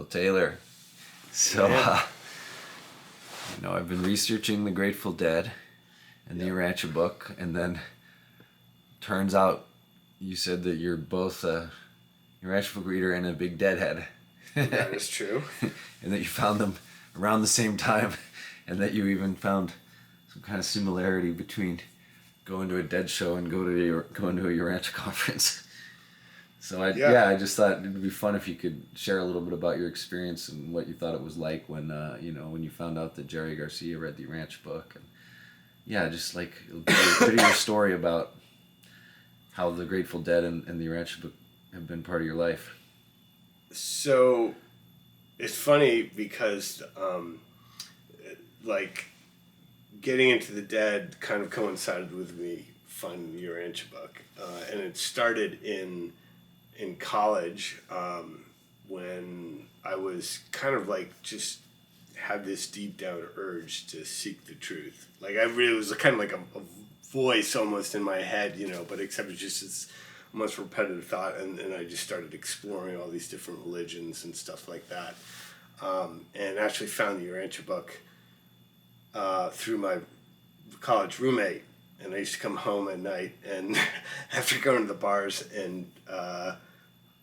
Phil Taylor. So, Yeah. I've been researching the Grateful Dead and the Urantia Book, and then turns out you said that you're both a Urantia Book reader and a big Deadhead. That is true. And that you found them around the same time, and that you even found some kind of similarity between going to a Dead show and going to a Urantia conference. So I just thought it would be fun if you could share a little bit about your experience and what you thought it was like when when you found out that Jerry Garcia read the Urantia Book, and just like a bit of your story about how the Grateful Dead and the Urantia Book have been part of your life. So it's funny because getting into the Dead kind of coincided with me finding the Urantia Book, and it started in college when I was kind of just had this deep down urge to seek the truth. It was kind of like a voice almost in my head, but except it's just this almost repetitive thought, and I just started exploring all these different religions and stuff like that, and actually found the Urantia Book through my college roommate. And I used to come home at night and after going to the bars and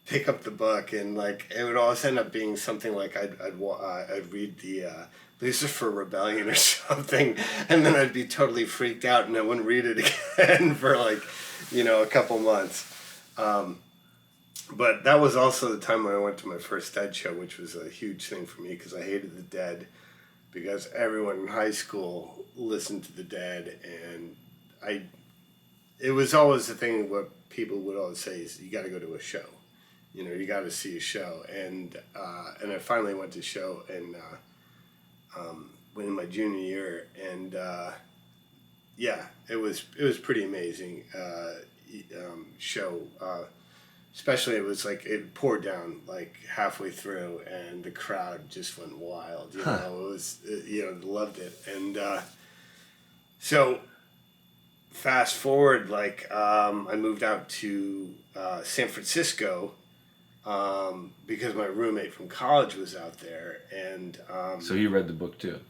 pick up the book, and it would always end up being something like I'd read the Lucifer Rebellion or something, and then I'd be totally freaked out and I wouldn't read it again for a couple months. But that was also the time when I went to my first Dead show, which was a huge thing for me because I hated the Dead, because everyone in high school listened to the Dead, and it was always the thing what people would always say is you got to go to a show. You got to see a show, and I finally went to a show in my junior year, and it was pretty amazing show. Especially it was it poured down halfway through, and the crowd just went wild. It was loved it, and so fast forward I moved out to San Francisco. Because my roommate from college was out there, and So you read the book too?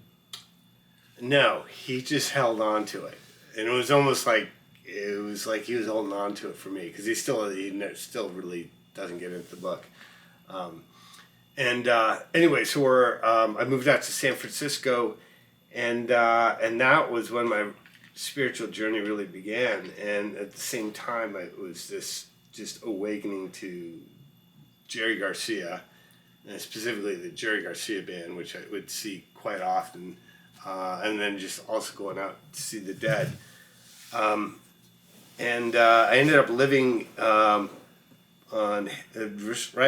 No, he just held on to it, and it was almost like he was holding on to it for me because he still really doesn't get into the book. Anyway, so I moved out to San Francisco, and that was when my spiritual journey really began, and at the same time it was this just awakening to Jerry Garcia, and specifically the Jerry Garcia band, which I would see quite often, and then just also going out to see the Dead. I ended up living right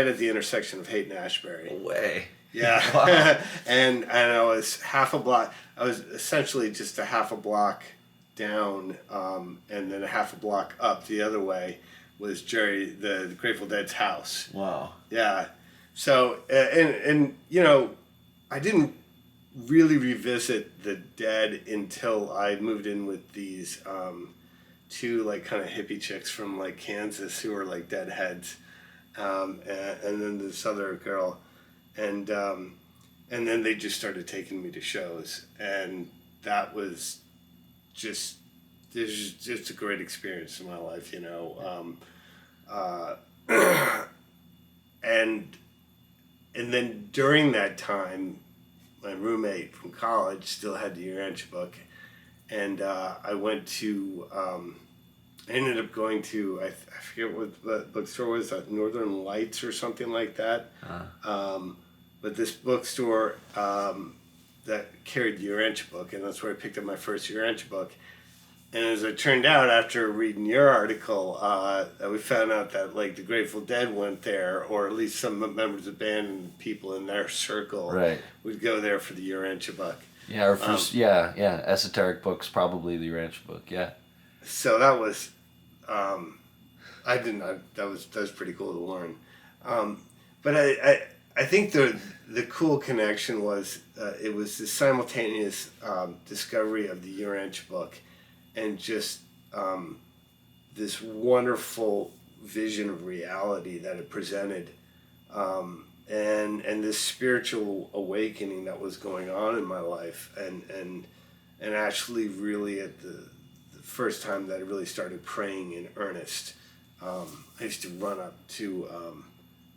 at the intersection of Haight and Ashbury. No way. Yeah. Wow. and I was half a block. I was essentially just a half a block down, and then a half a block up the other way was Jerry, the Grateful Dead's house. Wow. Yeah. So, and I didn't really revisit the Dead until I moved in with these two kind of hippie chicks from Kansas who were Deadheads, and then this other girl, and then they just started taking me to shows, and that was just a great experience in my life, and then during that time, my roommate from college still had the Urantia Book, and I went to, I ended up going to, I forget what the bookstore was, Northern Lights or something like that. But this bookstore that carried the Urantia Book, and that's where I picked up my first Urantia Book. And as it turned out, after reading your article, we found out that the Grateful Dead went there, or at least some members of the band and people in their circle would go there for the Urantia Book. Yeah, or first, esoteric books, probably the Urantia Book. Yeah. So that was, that was pretty cool to learn. But I think the cool connection was it was the simultaneous discovery of the Urantia Book, and just this wonderful vision of reality that it presented, and this spiritual awakening that was going on in my life, and actually really at the first time that I really started praying in earnest. I used to run up to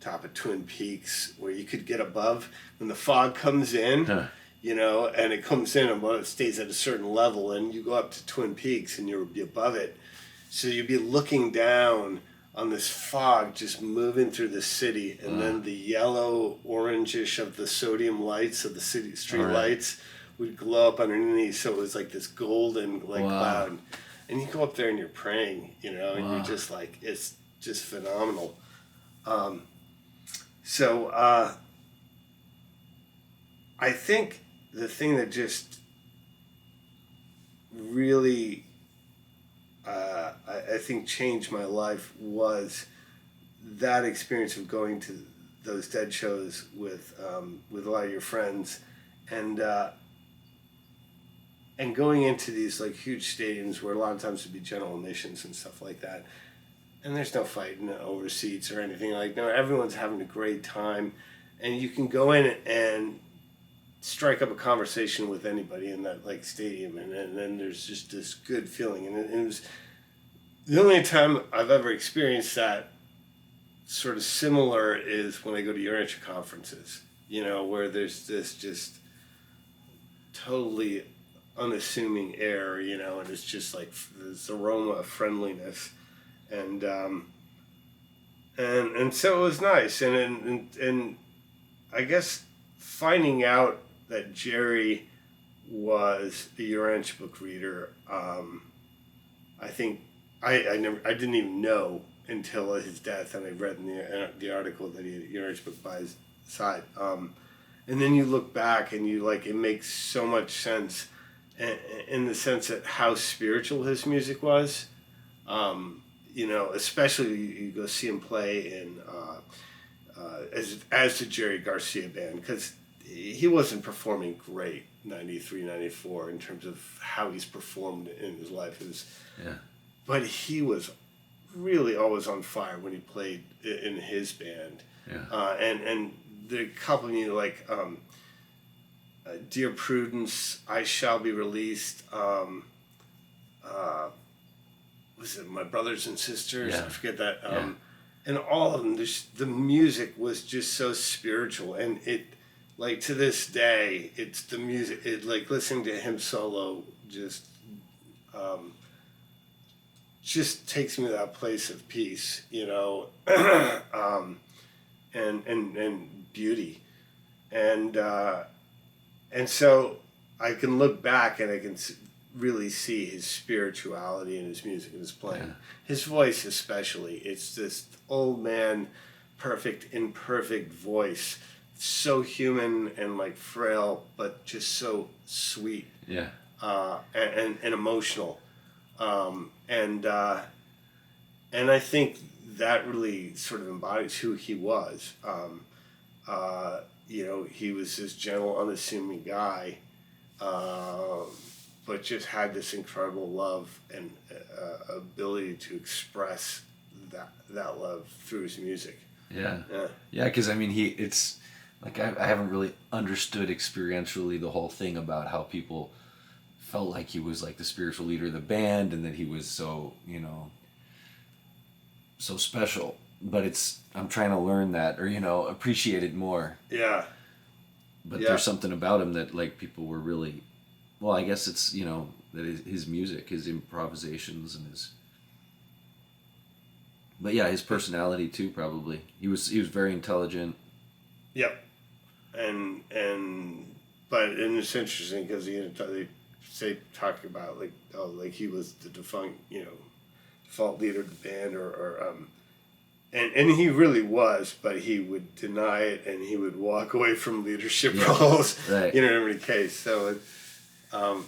top of Twin Peaks where you could get above when the fog comes in, and it comes in and it stays at a certain level, and you go up to Twin Peaks and you'll be above it. So you'd be looking down on this fog just moving through the city, and then the yellow orangish of the sodium lights of the city street lights would glow up underneath, so it was like this golden cloud. And you go up there and you're praying, and you're just like, it's just phenomenal. So I think the thing that just really I think changed my life was that experience of going to those Dead shows with a lot of your friends, and going into these like huge stadiums where a lot of times it'd be general admissions and stuff like that, and there's no fighting over seats or anything no, everyone's having a great time, and you can go in and strike up a conversation with anybody in that stadium, and then there's just this good feeling, and it was the only time I've ever experienced that sort of similar is when I go to Urantia conferences, where there's this just totally unassuming air, and it's just like this aroma of friendliness, and so it was nice, and I guess finding out that Jerry was a Urantia Book reader, I think I didn't even know until his death, and I read in the article that he had a Urantia Book by his side, and then you look back and you it makes so much sense, in the sense that how spiritual his music was, especially you go see him play in as the Jerry Garcia band, because he wasn't performing great 93, 94 in terms of how he's performed in his life. But he was really always on fire when he played in his band. And the couple of you Dear Prudence, I Shall Be Released, was it My Brothers and Sisters? I forget that. And all of them, the music was just so spiritual, and it, to this day, it's the music, listening to him solo just takes me to that place of peace, and beauty, and so I can look back and I can really see his spirituality in his music and his playing, his voice especially. It's this old man, imperfect voice, so human and frail, but just so sweet, and emotional. And I think that really sort of embodies who he was. He was this gentle, unassuming guy, but just had this incredible love and ability to express that love through his music. Because it's I haven't really understood experientially the whole thing about how people felt like he was the spiritual leader of the band, and that he was so so special, but I'm trying to learn that, or appreciate it more. But there's something about him that people were really, well, I guess it's that his music, his improvisations, and his personality too, probably. He was very intelligent. But it's interesting because they say talking about he was the defunct default leader of the band, and he really was, but he would deny it, and he would walk away from leadership roles, in every case. So but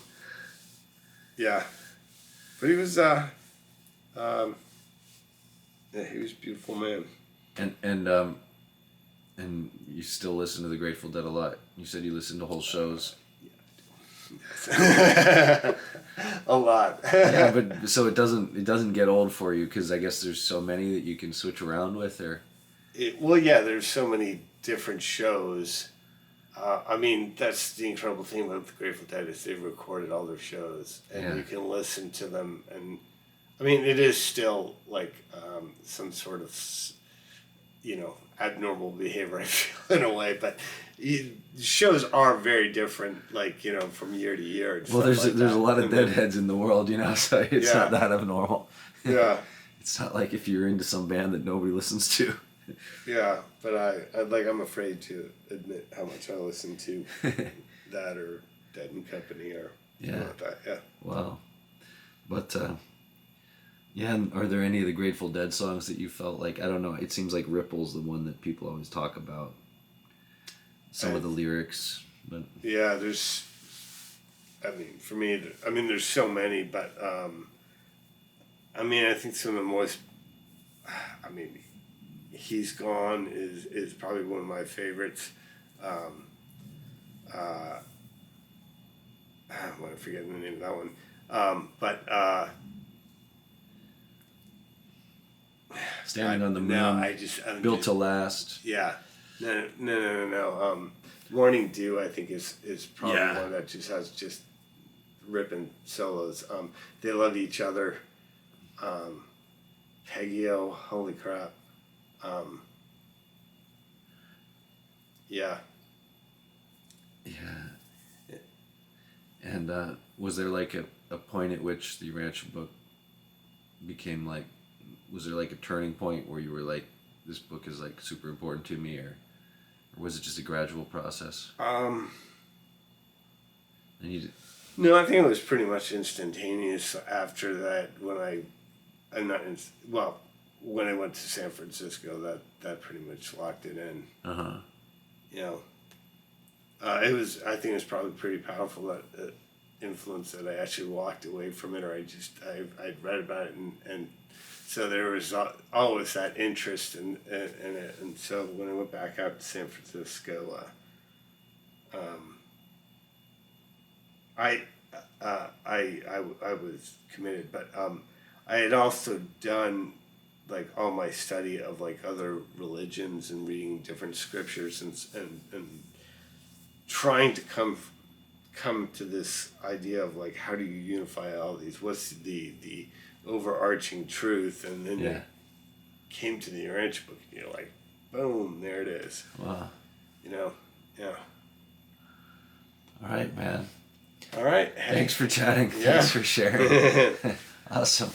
he was he was a beautiful man. And you still listen to the Grateful Dead a lot. You said you listened to whole shows. A lot. But so it doesn't get old for you, because I guess there's so many that you can switch around with, or. Well, yeah, there's so many different shows. I mean, that's the incredible thing about the Grateful Dead is they've recorded all their shows, and you can listen to them. And I mean, it is still like some sort of, abnormal behavior, I feel, in a way. But shows are very different, like, from year to year. And Well, there's a lot of and then- deadheads in the world, so it's not that abnormal. Yeah. It's not like if you're into some band that nobody listens to. Yeah, but I'm afraid to admit how much I listen to that or Dead and Company or something like that. Yeah. Wow. But and are there any of the Grateful Dead songs that you felt like, I don't know, it seems like Ripple's the one that people always talk about. Some of the lyrics, but yeah, for me, there's so many, but I think some of the most, He's Gone is probably one of my favorites. I'm forgetting the name of that one. But Standing on the Moon, I'm Built to Last. Yeah. No. Morning Dew, I think, is probably one that just has just ripping solos. They Love Each Other. Peggy-O, holy crap. Yeah. Yeah. And was there like a point at which the Urantia book became like, was there like a turning point where you were like, this book is like super important to me, or was it just a gradual process? No, And I think it was pretty much instantaneous after that when when I went to San Francisco, that pretty much locked it in. I think it was probably pretty powerful, that influence, that I actually walked away from it, or I'd read about it, and so there was always that interest in it. And so when I went back out to San Francisco, I was committed, but I had also done like all my study of like other religions and reading different scriptures and trying to come to this idea of like, how do you unify all these? What's the overarching truth? And then you came to the Urantia book, and you're like, boom, there it is. wow. Yeah. All right, man. All right. Thanks for chatting. Yeah. Thanks for sharing. Awesome.